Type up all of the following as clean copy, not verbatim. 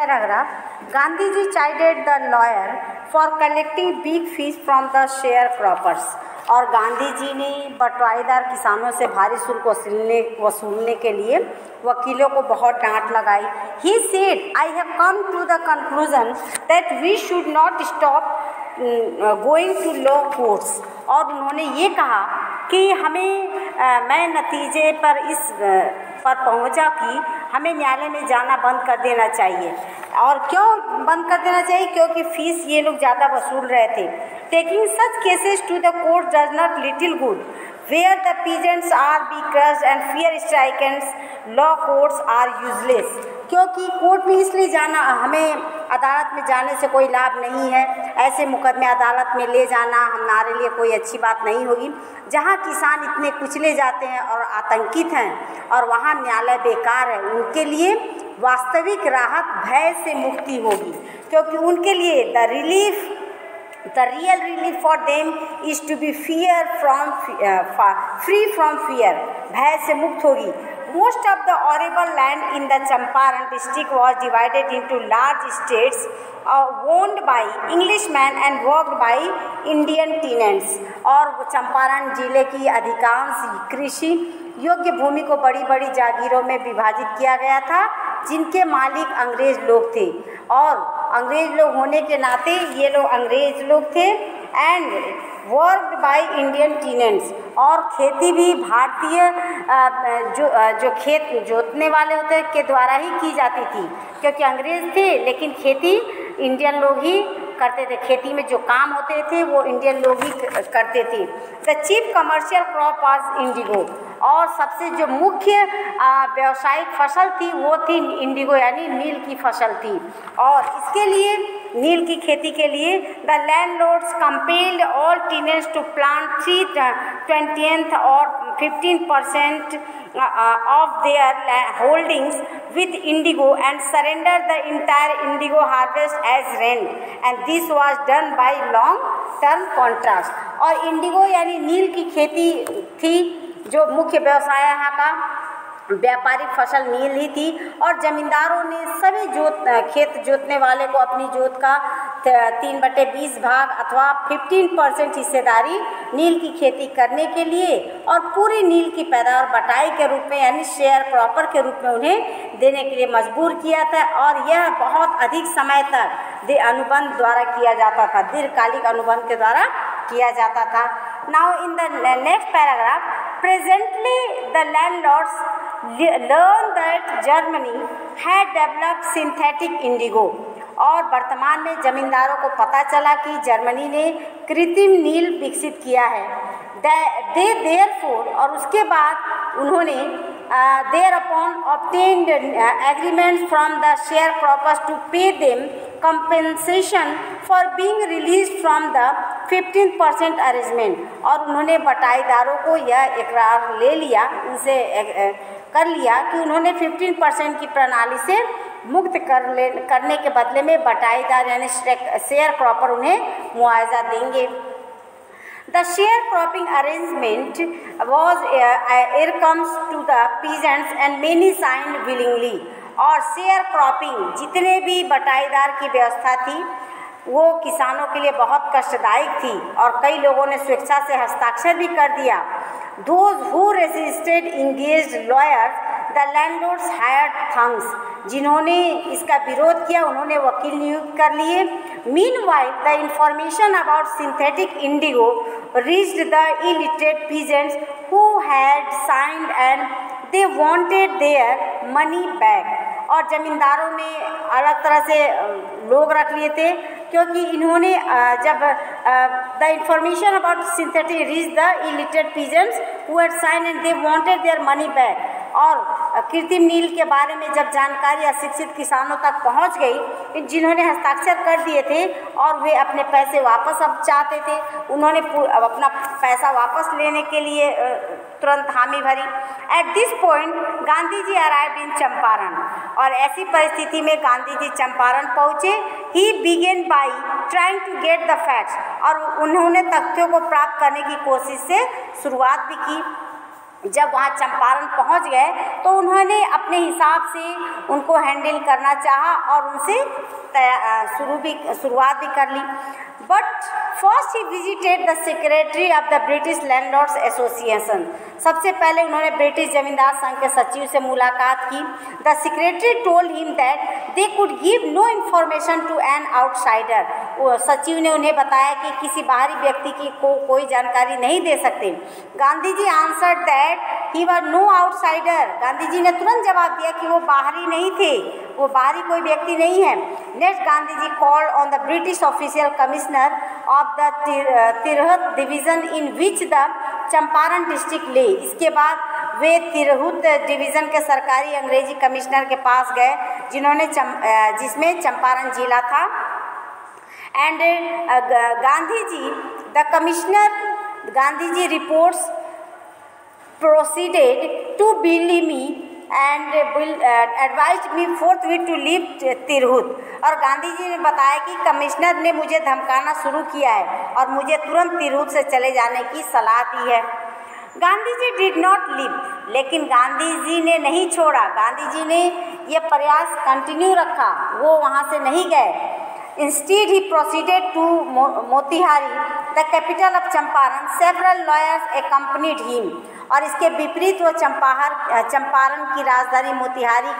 Paragraph Gandhi ji chided the lawyer for collecting big fees from the share croppers. और गांधी जी ने बटवाईदार किसानों से भारी शुल्क वसूलने के लिए वकीलों को बहुत डांट लगाई। He said, I have come to the conclusion that we should not stop going to law courts. और उन्होंने ये कहा कि मैं नतीजे पर पहुंचा कि हमें न्यायालय में जाना बंद कर देना चाहिए। और क्यों बंद कर देना चाहिए? क्योंकि फीस ये लोग ज़्यादा वसूल रहे थे। Taking such cases to the court does not little good where the peasants are be crushed and fear stricken, law courts are useless. क्योंकि कोर्ट में इसलिए जाना, हमें अदालत में जाने से कोई लाभ नहीं है। ऐसे मुकदमे अदालत में ले जाना हमारे लिए कोई अच्छी बात नहीं होगी। जहाँ किसान इतने कुचले जाते हैं और आतंकित हैं और वहाँ न्यायालय बेकार है, उनके लिए वास्तविक राहत भय से मुक्ति होगी। क्योंकि उनके लिए the real relief for them is to be free from fear, भय से मुक्त होगी। Most of the arable land in the Champaran district was divided into large estates owned by Englishmen and worked by Indian tenants। और चंपारण जिले की अधिकांश कृषि योग्य भूमि को बड़ी बड़ी जागीरों में विभाजित किया गया था, जिनके मालिक अंग्रेज लोग थे। और अंग्रेज लोग होने के नाते ये लोग अंग्रेज लोग थे। And worked by Indian tenants, और खेती भी भारतीय जो खेत जोतने वाले होते हैं के द्वारा ही की जाती थी। क्योंकि अंग्रेज थे लेकिन खेती इंडियन लोग ही करते थे। खेती में जो काम होते थे वो इंडियन लोग ही करते थे। The chief commercial crop was Indigo, और सबसे जो मुख्य व्यावसायिक फसल थी वो थी इंडिगो यानी नील की फसल थी। और इसके लिए नील की खेती के लिए the landlords compelled all tenants to plant 3/20 और 15% of their holdings with indigo and surrender the entire indigo harvest as rent, and this was done by long term contracts। और इंडिगो यानी नील की खेती थी, जो मुख्य व्यवसाय यहाँ का व्यापारिक फसल नील ही थी। और जमींदारों ने सभी खेत जोतने वाले को अपनी जोत का 3/20 भाग अथवा 15% हिस्सेदारी नील की खेती करने के लिए और पूरी नील की पैदावार बटाई के रूप में यानी शेयर क्रॉपर के रूप में उन्हें देने के लिए मजबूर किया था। और यह बहुत अधिक समय तक अनुबंध द्वारा किया जाता था, दीर्घकालिक अनुबंध के द्वारा किया जाता था। Now in the next paragraph, presently the landlords learn that Germany had developed synthetic indigo। और वर्तमान में जमींदारों को पता चला कि जर्मनी ने कृत्रिम नील विकसित किया है। दे देयरफॉर, और उसके बाद उन्होंने thereupon obtained agreements from the sharecroppers to pay them compensation for being released from the 15% arrangement। और उन्होंने बटाईदारों को यह इकरार ले लिया, उनसे कर लिया कि उन्होंने 15% की प्रणाली से मुक्त करने के बदले में बटाईदार यानी शेयर क्रॉपर उन्हें मुआवजा देंगे। The sharecropping arrangement was comes to the peasants and many signed willingly। और शेयर क्रॉपिंग जितने भी बटाईदार की व्यवस्था थी वो किसानों के लिए बहुत कष्टदायक थी और कई लोगों ने स्वेच्छा से हस्ताक्षर भी कर दिया। Those who resisted engaged lawyers, the landlords hired thugs। जिन्होंने इसका विरोध किया उन्होंने वकील नियुक्त कर लिए। Meanwhile, the information about synthetic indigo reached the illiterate peasants who had signed and they wanted their money back। और जमींदारों ने अलग तरह से लोग रख लिए थे क्योंकि इन्होंने जब the information about synthetic reach the illiterate peasants who had sign and they wanted their money back. और कृत्रिम नील के बारे में जब जानकारी अशिक्षित किसानों तक पहुंच गई, जिन्होंने हस्ताक्षर कर दिए थे और वे अपने पैसे वापस अब चाहते थे, उन्होंने अब अपना पैसा वापस लेने के लिए तुरंत हामी भरी। At this point Gandhi ji arrived in Champaran. और ऐसी परिस्थिति में गांधी जी चंपारण पहुँचे। He began by trying to get the facts. और उन्होंने तथ्यों को प्राप्त करने की कोशिश से शुरुआत भी की। जब वहाँ चंपारण पहुँच गए तो उन्होंने अपने हिसाब से उनको हैंडल करना चाहा और उनसे शुरुआत भी कर ली। But first he visited the secretary of the British landlords association. सबसे पहले उन्होंने ब्रिटिश जमींदार संघ के सचिव से मुलाकात की। The secretary told him that they could give no information to an outsider. वो सचिव ने उन्हें बताया कि किसी बाहरी व्यक्ति की कोई जानकारी नहीं दे सकते। Gandhi ji answered that he were no outsider. Gandhi ji ने तुरंत जवाब दिया कि वो बाहरी नहीं थे, वो बाहरी कोई व्यक्ति नहीं है। Next Gandhi ji called on the British official commissioner of the Tirhut division in which the Champaran district lay. इसके बाद वे तिरहुत डिवीज़न के सरकारी अंग्रेजी कमिश्नर के पास गए जिसमें चंपारण जिला था। And Gandhi ji reports proceeded to believe me and advised me forthwith to leave Tirhut. और गांधी जी ने बताया कि कमिश्नर ने मुझे धमकाना शुरू किया है और मुझे तुरंत तिरहुत से चले जाने की सलाह दी है। Gandhi ji did not leave, लेकिन गांधी जी ने नहीं छोड़ा। गांधी जी ने ये प्रयास कंटिन्यू रखा, वो वहाँ से नहीं गए। Instead, he proceeded to Motihari, the capital of Champaran. Several lawyers accompanied him. और इसके विपरीत वो चंपारण की राजधानी मोतिहारी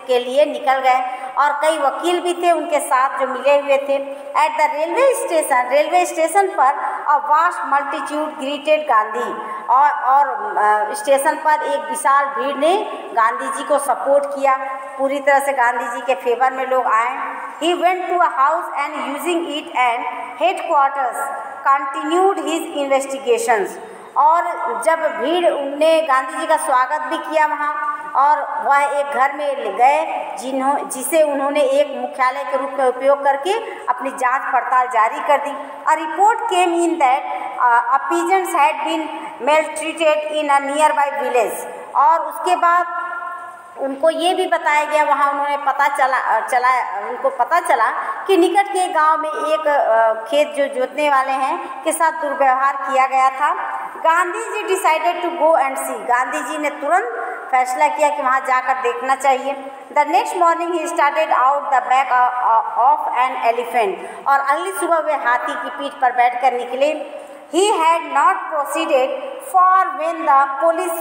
के लिए निकल गए और कई वकील भी थे उनके साथ जो मिले हुए थे। एट द रेलवे स्टेशन पर a vast multitude greeted Gandhi. और स्टेशन पर एक विशाल भीड़ ने गांधी जी को सपोर्ट किया, पूरी तरह से गांधी जी के फेवर में लोग आए। He went to a house and using it and headquarters continued his investigations। और जब भीड़ उनने गांधी जी का स्वागत भी किया वहाँ, और वह एक घर में गए जिसे उन्होंने एक मुख्यालय के रूप में उपयोग करके अपनी जांच पड़ताल जारी कर दी। A report came in that a peasants had been maltreated in a nearby village। और उसके बाद उनको ये भी बताया गया, वहाँ उन्होंने उनको पता चला कि निकट के गांव में एक खेत जो जोतने वाले हैं के साथ दुर्व्यवहार किया गया था। गांधी जी डिसाइडेड टू गो एंड सी। गांधी जी ने तुरंत फैसला किया कि वहाँ जाकर देखना चाहिए। The next morning he started out the back of an elephant. और अगली सुबह वे हाथी की पीठ पर बैठकर निकले। He had not proceeded far when the police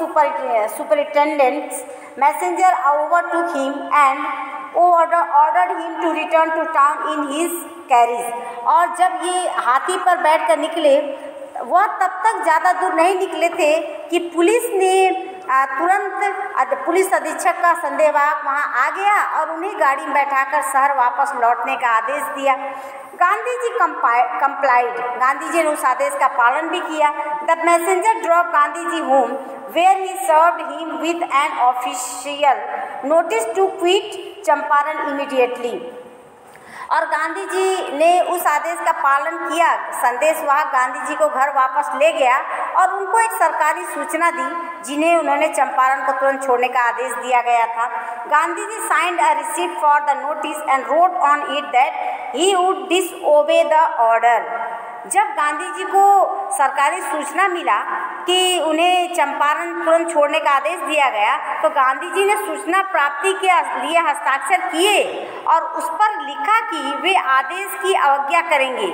superintendent's messenger overtook him and ordered him to return to town in his carriage। और जब ये हाथी पर बैठकर निकले, वह तब तक ज़्यादा दूर नहीं निकले थे कि पुलिस ने तुरंत पुलिस अधीक्षक का संदेहवाहक वहाँ आ गया और उन्हें गाड़ी में बैठाकर शहर वापस लौटने का आदेश दिया। गांधी जी कंप्लाइड। गांधी जी ने उस आदेश का पालन भी किया। The messenger drop Gandhi ji home where he served him with an official notice to quit Champaran immediately. और गांधी जी ने उस आदेश का पालन किया। संदेशवाहक गांधी जी को घर वापस ले गया और उनको एक सरकारी सूचना दी जिन्हें उन्होंने चंपारण को तुरंत छोड़ने का आदेश दिया गया था। Gandhi ji signed a receipt for the notice and wrote on it that he would disobey the order. जब गांधी जी को सरकारी सूचना मिला कि उन्हें चंपारण तुरंत छोड़ने का आदेश दिया गया, तो गांधी जी ने सूचना प्राप्ति के लिए हस्ताक्षर किए और उस पर लिखा कि वे आदेश की अवज्ञा करेंगे।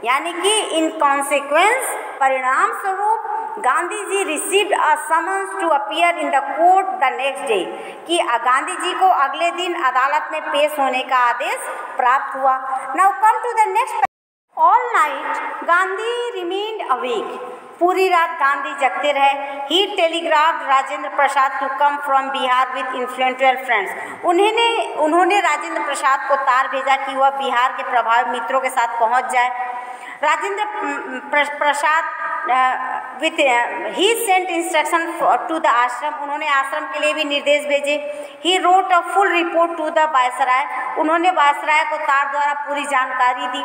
यानी कि इन कॉन्सिक्वेंस, परिणाम स्वरूप Gandhi ji received a summons to appear in the court the next day, कि गांधी जी को अगले दिन अदालत में पेश होने का आदेश प्राप्त हुआ। Now come to the next. All night Gandhi remained awake. पूरी रात गांधी जगते रहे। He telegraphed Rajendra Prasad to come from Bihar with influential friends. उन्होंने राजेंद्र प्रसाद को तार भेजा कि वह बिहार के प्रभावी मित्रों के साथ पहुंच जाए। Rajendra Prasad he sent instruction to the ashram. उन्होंने आश्रम के लिए भी निर्देश भेजे। He wrote a full report to the viceroy. उन्होंने वायसराय को तार द्वारा पूरी जानकारी दी।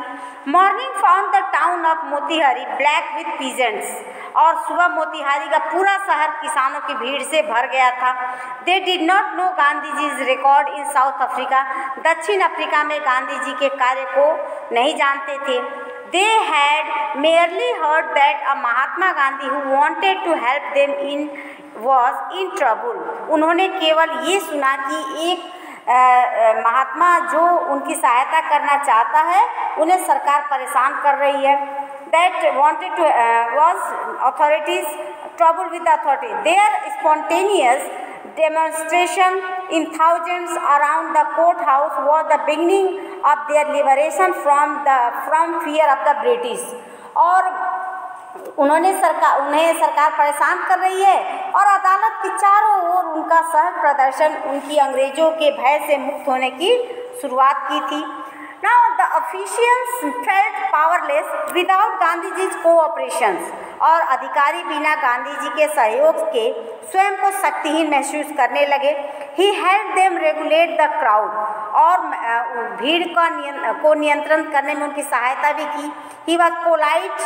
Morning found the town of Motihari black with peasants. और सुबह मोतिहारी का पूरा शहर किसानों की भीड़ से भर गया था। They did not know Gandhi ji's record in South Africa. दक्षिण अफ्रीका में गांधी जी के कार्य को नहीं जानते थे। They had merely heard that a Mahatma Gandhi who wanted to help them in was in trouble. उन्होंने केवल ये सुना कि एक महात्मा जो उनकी सहायता करना चाहता है उन्हें सरकार परेशान कर रही है। That wanted to was authorities trouble with authority. There spontaneous demonstration in thousands around the courthouse was the beginning of their liberation from fear of the British। और उन्हें सरकार परेशान कर रही है और अदालत के चारों ओर उनका सहज प्रदर्शन उनकी अंग्रेजों के भय से मुक्त होने की शुरुआत की थी। Now the officials felt powerless without Gandhiji's cooperation। और अधिकारी बिना गांधी जी के सहयोग के स्वयं को शक्तिहीन महसूस करने लगे। He helped them regulate the crowd। और भीड़ को नियंत्रण करने में उनकी सहायता भी की। He was polite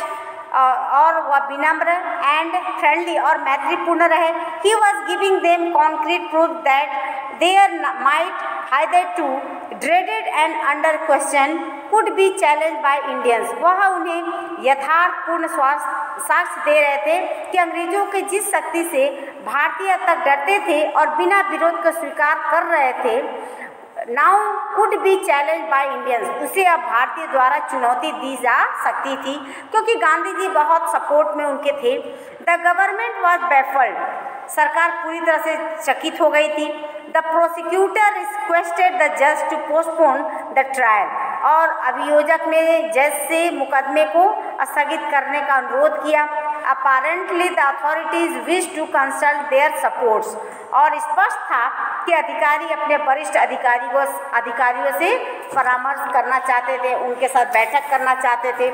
और वह विनम्र एंड फ्रेंडली और मैत्रीपूर्ण रहे। He was giving them concrete proof that their might hitherto dreaded and under question could be challenged by Indians। वह उन्हें यथार्थपूर्ण साक्ष्य दे रहे थे कि अंग्रेजों के जिस शक्ति से भारतीय तक डरते थे और बिना विरोध को स्वीकार कर रहे थे, now could be challenge by Indians, उसे अब भारतीय द्वारा चुनौती दी जा सकती थी क्योंकि गांधी जी बहुत सपोर्ट में उनके थे। The government was baffled. सरकार पूरी तरह से चकित हो गई थी। द प्रोसिक्यूटर रिक्वेस्टेड द जज टू पोस्टपोन द ट्रायल। और अभियोजक ने जज से मुकदमे को स्थगित करने का अनुरोध किया। Apparently the authorities wish to consult their supports. और स्पष्ट था कि अधिकारी अपने वरिष्ठ अधिकारियों से परामर्श करना चाहते थे, उनके साथ बैठक करना चाहते थे।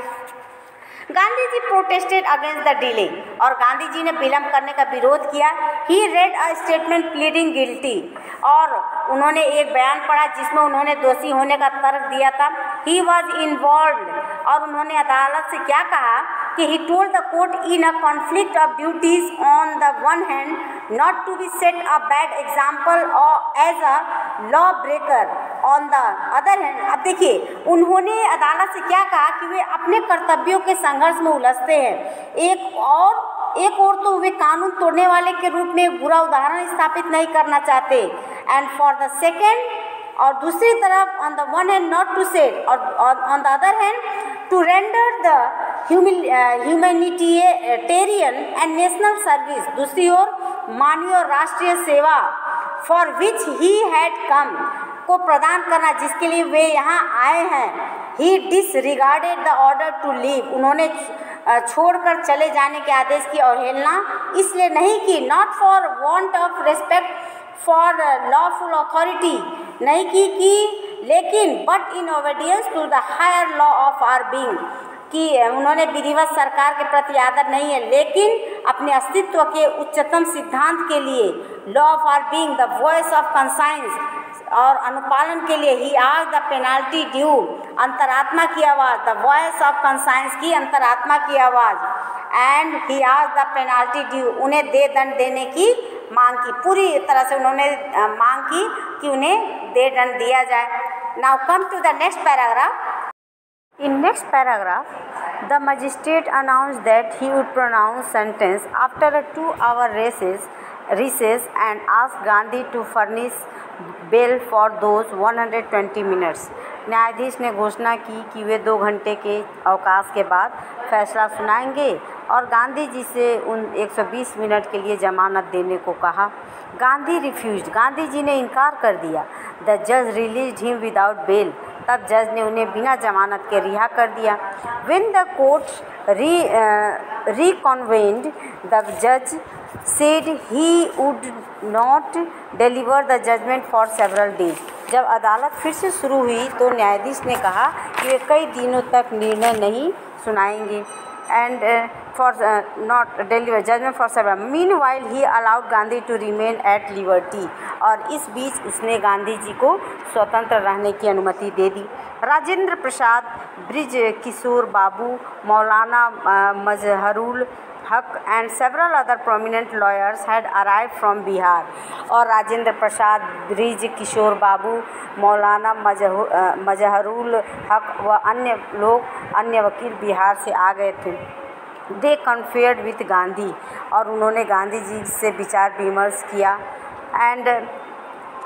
Gandhi ji protested against the delay. और गांधी जी ने विलंब करने का विरोध किया। He read a statement pleading guilty. और उन्होंने एक बयान पढ़ा जिसमें उन्होंने दोषी होने का तर्क दिया था। He was involved. और उन्होंने अदालत से क्या कहा कि he told the court in a conflict of duties on the one hand not to be set a bad example और as a law breaker on the other hand. अब देखिए उन्होंने अदालत से क्या कहा कि वे अपने कर्तव्यों के संघर्ष में उलझते हैं, एक और तो वे कानून तोड़ने वाले के रूप में एक बुरा उदाहरण स्थापित नहीं करना चाहते। एंड फॉर द सेकेंड, और दूसरी तरफ on the one hand not to set और on the other hand to render the humanitarian and national service. दूसरी ओर मानवीय और राष्ट्रीय सेवा for which he had come को प्रदान करना, जिसके लिए वे यहाँ आए हैं। He disregarded the order to leave. उन्होंने छोड़कर चले जाने के आदेश की अवहेलना इसलिए नहीं की, not for want of respect for lawful authority, नहीं की लेकिन but in obedience to the higher law of our being, कि उन्होंने विधिवत सरकार के प्रति आदर नहीं है लेकिन अपने अस्तित्व के उच्चतम सिद्धांत के लिए, law of our being, the voice of conscience, और अनुपालन के लिए ही आज द पेनाल्टी ड्यू, अंतरात्मा की आवाज़, द वॉइस ऑफ कंसाइंस की अंतरात्मा की आवाज़, एंड ही आज द पेनाल्टी ड्यू, उन्हें दे दंड देने की मांग की। पूरी तरह से उन्होंने मांग की कि उन्हें दे दंड दिया जाए। Now come to the next paragraph. In next paragraph, the magistrate announced that he would pronounce sentence after a 2-hour recess and asked Gandhi to furnish bail for those 120 minutes। न्यायाधीश ने घोषणा की कि वे 2 घंटे के अवकाश के बाद फैसला सुनाएंगे और गांधी जी से उन 120 मिनट के लिए जमानत देने को कहा। गांधी रिफ्यूज्ड। गांधी जी ने इनकार कर दिया। द जज रिलीज्ड हिम विदाउट बेल। तब जज ने उन्हें बिना जमानत के रिहा कर दिया। व्हेन द कोर्ट रिकन्वेन्ड द जज said he would not deliver the judgment for several days। जब अदालत फिर से शुरू हुई तो न्यायाधीश ने कहा कि वे कई दिनों तक निर्णय नहीं सुनाएंगे। and for not deliver judgment for several। Meanwhile he allowed Gandhi to remain at liberty। और इस बीच उसने गांधी जी को स्वतंत्र रहने की अनुमति दे दी। राजेंद्र प्रसाद, ब्रिज किशोर बाबू, मौलाना मजहरुल हक and several other prominent lawyers had arrived from Bihar. और राजेंद्र प्रसाद, ब्रिज किशोर बाबू, मौलाना मजहरुल हक व अन्य वकील बिहार से आ गए थे। दे कन्फेयर्ड विथ गांधी, और उन्होंने गांधी जी से विचार विमर्श किया। And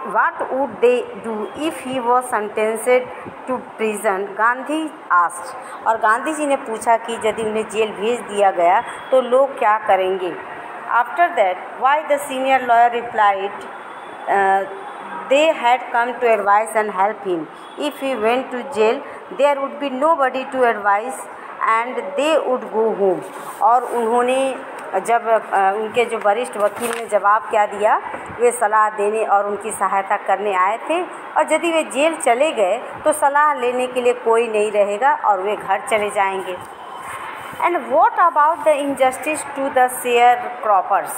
What would they do if he was sentenced to prison? Gandhi asked, और गांधी जी ने पूछा कि यदि उन्हें जेल भेज दिया गया तो लोग क्या करेंगे। After that, why the senior lawyer replied, they had come to advise and help him. If he went to jail, there would be nobody to advise and they would go home. और उन्होंने जब उनके जो वरिष्ठ वकील ने जवाब क्या दिया, वे सलाह देने और उनकी सहायता करने आए थे, और यदि वे जेल चले गए तो सलाह लेने के लिए कोई नहीं रहेगा और वे घर चले जाएंगे। And what about the injustice to the share croppers?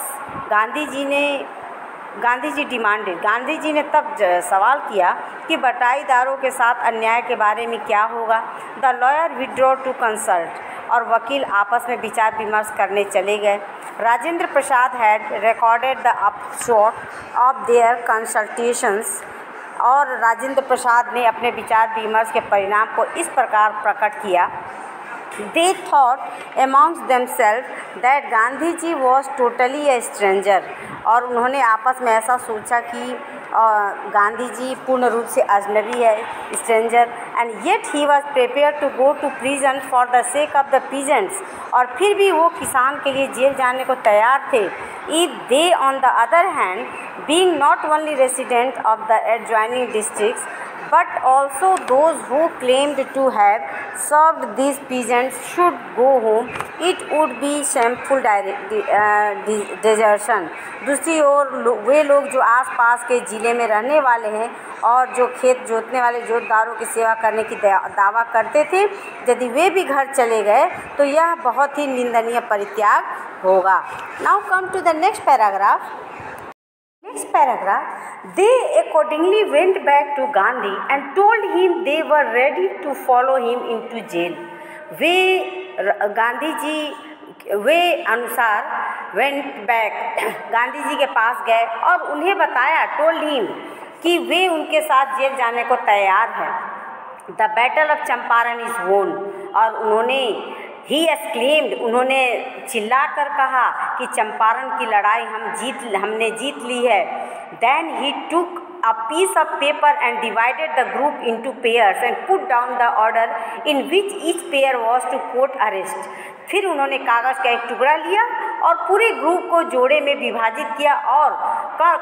Gandhi ji demanded, Gandhi ji ने तब सवाल किया कि बटाईदारों के साथ अन्याय के बारे में क्या होगा। The lawyer withdraw to consult, और वकील आपस में विचार विमर्श करने चले गए। Rajendra Prasad had recorded the upshot of their consultations, और राजेंद्र प्रसाद ने अपने विचार विमर्श के परिणाम को इस प्रकार प्रकट किया। They thought amongst themselves that Gandhi ji was totally a stranger, और उन्होंने आपस में ऐसा सोचा कि गांधी जी पूर्ण रूप से अजनबी है, stranger. And yet he was prepare to go to prison for the sake of the peasants, और फिर भी वो किसान के लिए जेल जाने को तैयार थे। If they on the other hand, being not only resident of the adjoining districts but also those who claimed to have served these peasants should go home, it would be shameful desertion. दूसरी ओर वे लोग जो आसपास के ज़िले में रहने वाले हैं और जो खेत जोतने वाले जोतदारों की सेवा करने की दावा करते थे, यदि वे भी घर चले गए तो यह बहुत ही निंदनीय परित्याग होगा। Now come to the next paragraph. Next paragraph, they accordingly went back to Gandhi and told him they were ready to follow him into jail. Gandhi ji वे अनुसार went back, गांधी जी के पास गए और उन्हें बताया, told him, कि वे उनके साथ जेल जाने को तैयार हैं। The battle of Champaran is won, और उन्होंने ही exclaimed, उन्होंने चिल्लाकर कहा कि चंपारण की लड़ाई हमने जीत ली है। Then he took a piece of paper and divided the group into pairs and put down the order in which each pair was to quote arrest. फिर उन्होंने कागज़ का एक टुकड़ा लिया और पूरे ग्रुप को जोड़े में विभाजित किया और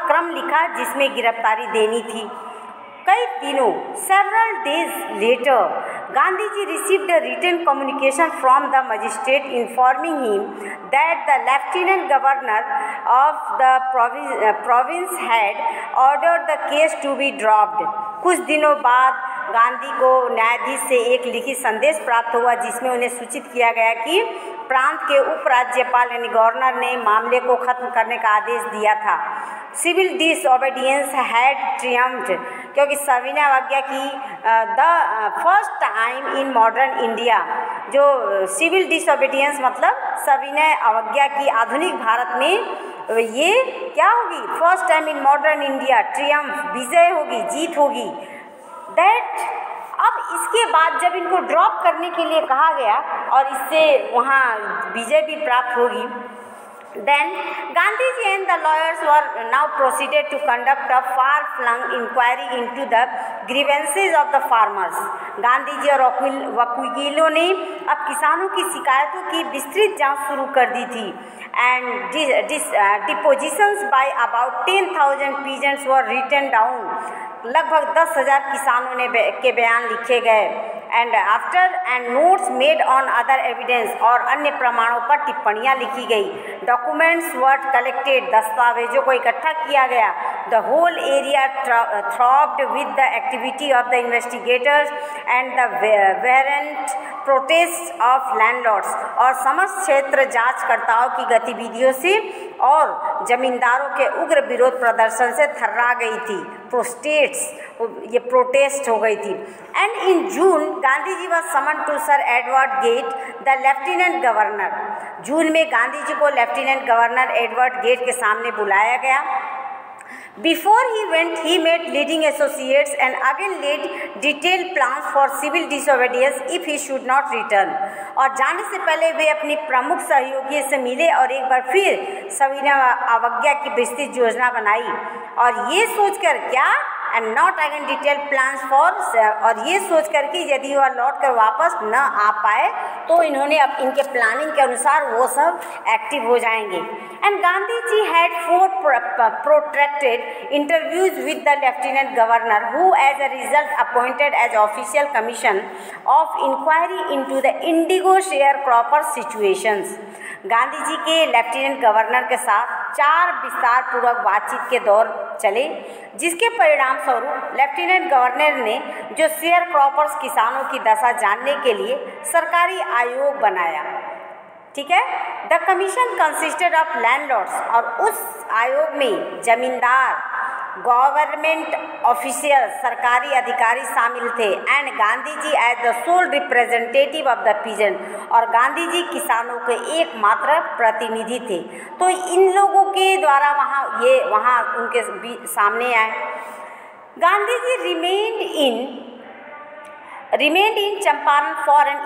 क्रम लिखा जिसमें गिरफ्तारी देनी थी। कई दिनों, several days later, Gandhi ji received a written communication from the magistrate informing him that the lieutenant governor of the province had ordered the case to be dropped. कुछ दिनों बाद गांधी को न्यायाधीश से एक लिखित संदेश प्राप्त हुआ जिसमें उन्हें सूचित किया गया कि प्रांत के उपराज्यपाल यानी गवर्नर ने मामले को खत्म करने का आदेश दिया था। सिविल डिसओबीडियंस हैड ट्रियम्फ्ड, क्योंकि सविनय अवज्ञा की the first time in modern India, जो सिविल डिसओबीडियंस मतलब सविनय अवज्ञा की आधुनिक भारत में ये क्या होगी, first time in modern India, triumph, विजय होगी, जीत होगी। दैट अब इसके बाद जब इनको ड्रॉप करने के लिए कहा गया और इससे वहाँ विजय भी प्राप्त होगी, then Gandhi ji and the lawyers were now proceeded to conduct a far-flung inquiry into the grievances of the farmers. Gandhi ji और वकीलों ने अब किसानों की शिकायतों की विस्तृत जांच शुरू कर दी थी। And depositions by about 10,000 peasants were written down. लगभग 10,000 किसानों के बयान लिखे गए। And after and notes made on other evidence, और अन्य प्रमाणों पर टिप्पणियाँ लिखी गई। डॉक्यूमेंट्स वर कलेक्टेड, दस्तावेजों को इकट्ठा किया गया। The whole area throbbed with the activity of the investigators and the vehement protest of landlords, और समस्त क्षेत्र जांचकर्ताओं की गतिविधियों से और जमींदारों के उग्र विरोध प्रदर्शन से थर्रा गई थी। ये प्रोटेस्ट हो गई थी। And in June Gandhi ji was summon to sir Edward Gait the lieutenant governor. June में गांधी जी को लेफ्टिनेंट गवर्नर एडवर्ड गेट के सामने बुलाया गया। Before he went, he met leading associates and again laid detailed plans for civil disobedience if he should not return. और जाने से पहले वे अपनी प्रमुख सहयोगी से मिले और एक बार फिर सविनय अवज्ञा की विस्तृत योजना बनाई और ये सोचकर क्या and not again detail plans for, और ये सोचकर कि यदि वह लौट कर वापस न आ पाए तो इन्होंने अब इनके प्लानिंग के अनुसार वो सब एक्टिव हो जाएंगे. And Gandhi ji had 4 protracted interviews with the Lieutenant Governor, who as a result appointed as official commission of inquiry into the indigo sharecropper situations. Gandhi ji के लेफ्टिनेंट गवर्नर के साथ 4 विस्तार पूर्वक बातचीत के दौर चले, जिसके परिणाम स्वरूप लेफ्टिनेंट गवर्नर ने जो शेयर क्रॉपर्स किसानों की दशा जानने के लिए सरकारी आयोग बनाया. ठीक है. The commission consisted of landlords, और उस आयोग में जमींदार, गवर्नमेंट ऑफिशियल, सरकारी अधिकारी शामिल थे. And Gandhi ji as the sole representative of the peasant, और गांधी जी किसानों के एकमात्र प्रतिनिधि थे. तो इन लोगों के द्वारा वहाँ उनके सामने आए. Gandhi ji remained in Champaran for an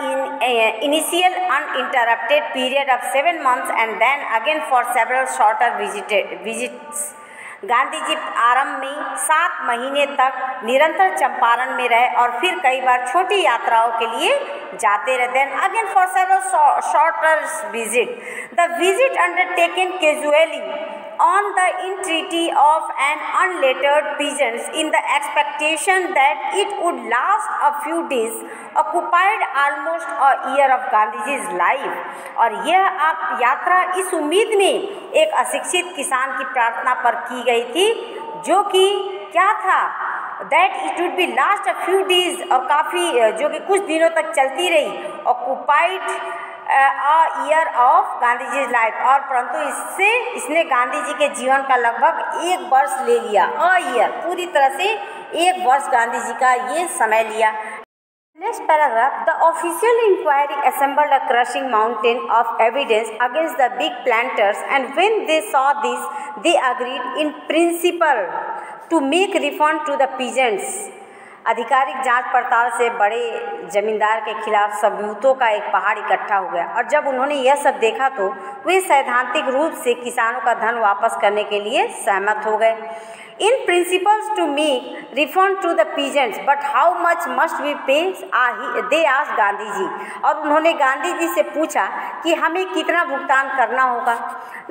initial uninterrupted period of 7 months and then again for several shorter visits. Gandhi ji आरंभ में 7 महीने तक निरंतर चंपारण में रहे और फिर कई बार छोटी यात्राओं के लिए जाते रहे. Then again for several shorter visits. The visit undertaken casually on the entreaty of an unlettered peasants in the expectation that it would last a few days occupied almost a year of Gandhiji's life. और यह यात्रा इस उम्मीद में एक अशिक्षित किसान की प्रार्थना पर की गई थी, जो कि क्या था, that it would be last a few days, और काफ़ी जो कि कुछ दिनों तक चलती रही, occupied a year of Gandhi ji life, और परंतु इसने गांधी जी के जीवन का लगभग 1 वर्ष ले लिया. अ ईयर, पूरी तरह से 1 वर्ष गांधी जी का ये समय लिया. Next paragraph, the official inquiry assembled a crushing mountain of evidence against the big planters, and when they saw this, they agreed in principle to make refund to the peasants. आधिकारिक जांच पड़ताल से बड़े जमींदार के खिलाफ सबूतों का एक पहाड़ इकट्ठा हो गया, और जब उन्होंने यह सब देखा तो वे सैद्धांतिक रूप से किसानों का धन वापस करने के लिए सहमत हो गए. In principles to make refund to the peasants, but how much must we pay? They asked Gandhi ji, और उन्होंने गांधी जी से पूछा कि हमें कितना भुगतान करना होगा.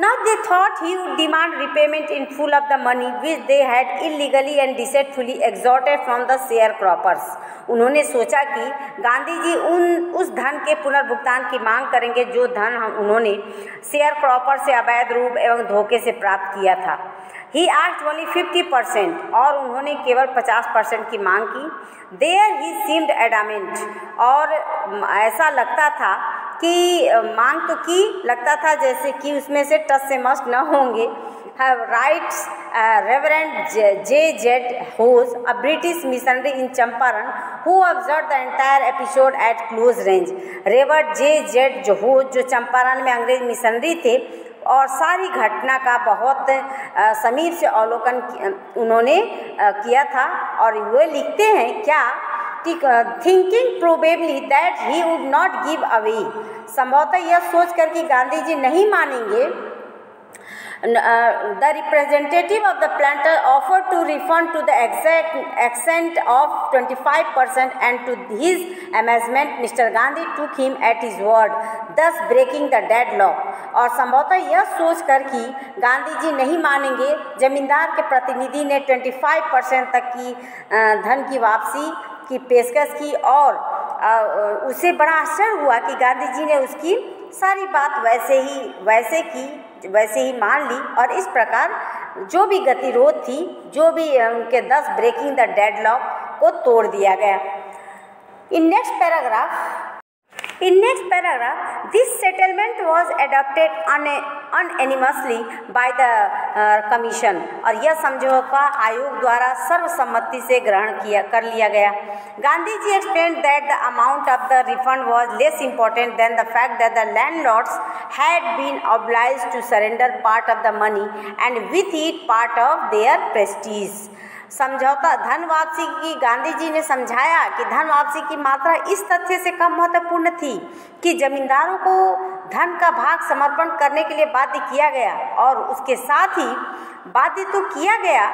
Now they thought he would demand repayment in full of the money which they had illegally and deceitfully extorted from the sharecroppers. उन्होंने सोचा कि गांधी जी उस धन के पुनर्भुगतान की मांग करेंगे जो धन उन्होंने शेयर क्रॉपर से अवैध रूप एवं धोखे से प्राप्त किया था. He asked only 50%, और उन्होंने केवल 50% की मांग की. There he seemed adamant, और ऐसा लगता था कि मांग तो की, लगता था जैसे कि उसमें से टस से मस न होंगे. Writes Reverend J.Z. Hose, a British missionary in Champaran, who observed the entire episode at close range. Reverend J.Z. Hose, जो चंपारण में अंग्रेज मिशनरी थे और सारी घटना का बहुत समीप से अवलोकन उन्होंने किया था, और वे लिखते हैं क्या कि thinking probably that he would not give away, संभवतः यह सोचकर कि गांधी जी नहीं मानेंगे. The representative of the planter offered to refund to the exact extent of 25%, and to his amazement Mr. Gandhi took him at his word, thus breaking the deadlock. और संभवतः यह सोचकर कि गांधी जी नहीं मानेंगे, जमींदार के प्रतिनिधि ने 25% तक की धन की वापसी की पेशकश की, और उसे बड़ा आश्चर्य हुआ कि गांधी जी ने उसकी सारी बात वैसे ही मान ली, और इस प्रकार जो भी गतिरोध थी, जो भी उनके 10 ब्रेकिंग द डेडलॉक को तोड़ दिया गया. In next paragraph In next paragraph, this settlement was adopted unanimously by the commission, और यह समझौता आयोग द्वारा सर्वसम्मति से ग्रहण कर लिया गया। Gandhi ji explained that the amount of the refund was less important than the fact that the landlords had been obliged to surrender part of the money and with it part of their prestige। समझौता धन वापसी की गांधी जी ने समझाया कि धन वापसी की मात्रा इस तथ्य से कम महत्वपूर्ण थी कि जमींदारों को धन का भाग समर्पण करने के लिए बाध्य किया गया और उसके साथ ही बाध्य तो किया गया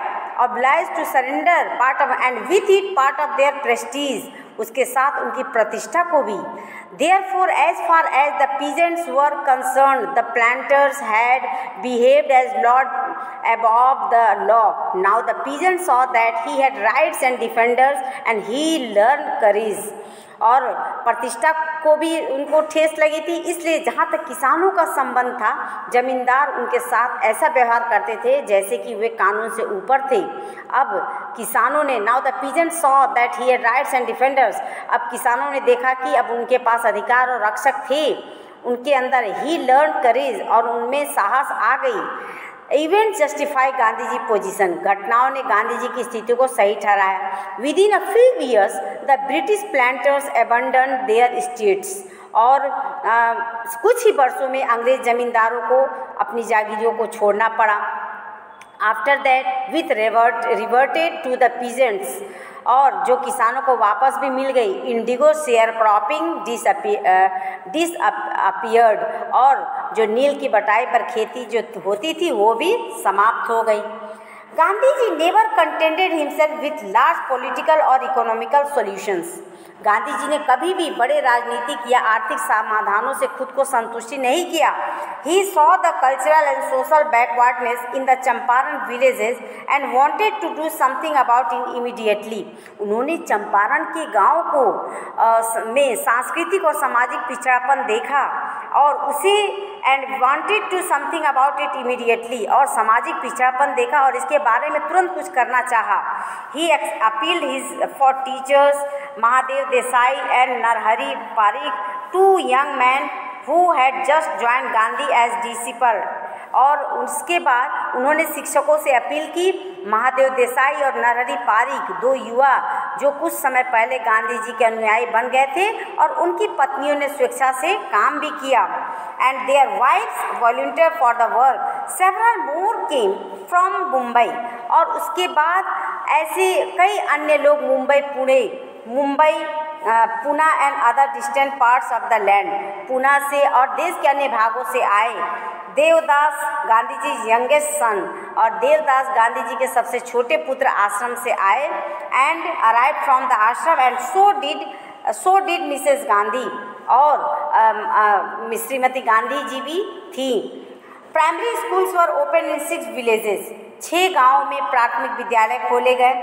obliged to surrender part of and with it part of their prestige, उसके साथ उनकी प्रतिष्ठा को भी। Therefore, as far as the peasants were concerned, the planters had behaved as lord above the law. Now the peasants saw that he had rights and defenders, and he learned courage. और प्रतिष्ठा को भी उनको ठेस लगी थी, इसलिए जहाँ तक किसानों का संबंध था, जमींदार उनके साथ ऐसा व्यवहार करते थे जैसे कि वे कानून से ऊपर थे। अब किसानों ने now the peasant saw that he had rights and defenders, अब किसानों ने देखा कि अब उनके पास अधिकार और रक्षक थे, उनके अंदर ही लर्न करेज और उनमें साहस आ गई। Event justify Gandhi ji position, घटनाओं ने गांधी जी की स्थिति को सही ठहराया। Within a few years the British planters abandon their states, और कुछ ही वर्षों में अंग्रेज जमींदारों को अपनी जागीरों को छोड़ना पड़ा। After that with reverted to the peasants, और जो किसानों को वापस भी मिल गई। इंडिगो शेयर क्रॉपिंग डिसअपियर्ड, और जो नील की बटाई पर खेती जो होती थी वो भी समाप्त हो गई। Gandhi ji never contented himself with large political और इकोनॉमिकल सॉल्यूशंस, गांधी जी ने कभी भी बड़े राजनीतिक या आर्थिक समाधानों से खुद को संतुष्टि नहीं किया। He saw the cultural and social backwardness in the Champaran villages and wanted to do something about it immediately, उन्होंने चंपारण के गाँव को में सांस्कृतिक और सामाजिक पिछड़ापन देखा और उसे and wanted to something about it immediately, और सामाजिक पिछड़ापन देखा और इसके बारे में तुरंत कुछ करना चाहा। He appealed his for teachers Mahadev Desai and Narhari Parikh, two young man who had just join Gandhi as disciple, और उसके बाद उन्होंने शिक्षकों से अपील की। महादेव देसाई और नरहरि पारिक, दो युवा जो कुछ समय पहले गांधी जी के अनुयायी बन गए थे, और उनकी पत्नियों ने स्वेच्छा से काम भी किया। And their wives volunteer for the work, several more came from Mumbai, और उसके बाद ऐसे कई अन्य लोग Mumbai Poona and other distant parts of the land, Poona से और देश के अन्य भागों से आए। देवदास गांधी जी यंगेस्ट सन, और देवदास गांधी जी के सबसे छोटे पुत्र आश्रम से आए। एंड अराइव फ्रॉम द आश्रम and so did Mrs Gandhi, और श्रीमती गांधी जी भी थी। Primary schools were open in 6 villages, 6 गाँव में प्राथमिक विद्यालय खोले गए।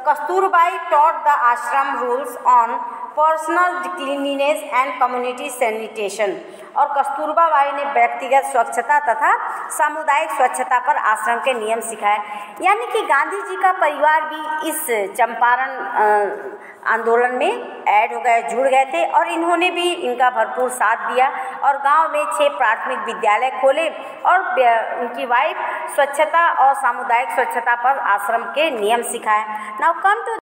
Kasturbai taught the ashram rules on personal cleanliness and community sanitation, और कस्तूरबा बाई ने व्यक्तिगत स्वच्छता तथा सामुदायिक स्वच्छता पर आश्रम के नियम सिखाए। यानी कि गांधी जी का परिवार भी इस चंपारण आंदोलन में ऐड हो गए, जुड़ गए थे, और इन्होंने भी इनका भरपूर साथ दिया और गांव में 6 प्राथमिक विद्यालय खोले, और उनकी वाइफ स्वच्छता और सामुदायिक स्वच्छता पर आश्रम के नियम सिखाए। Now come to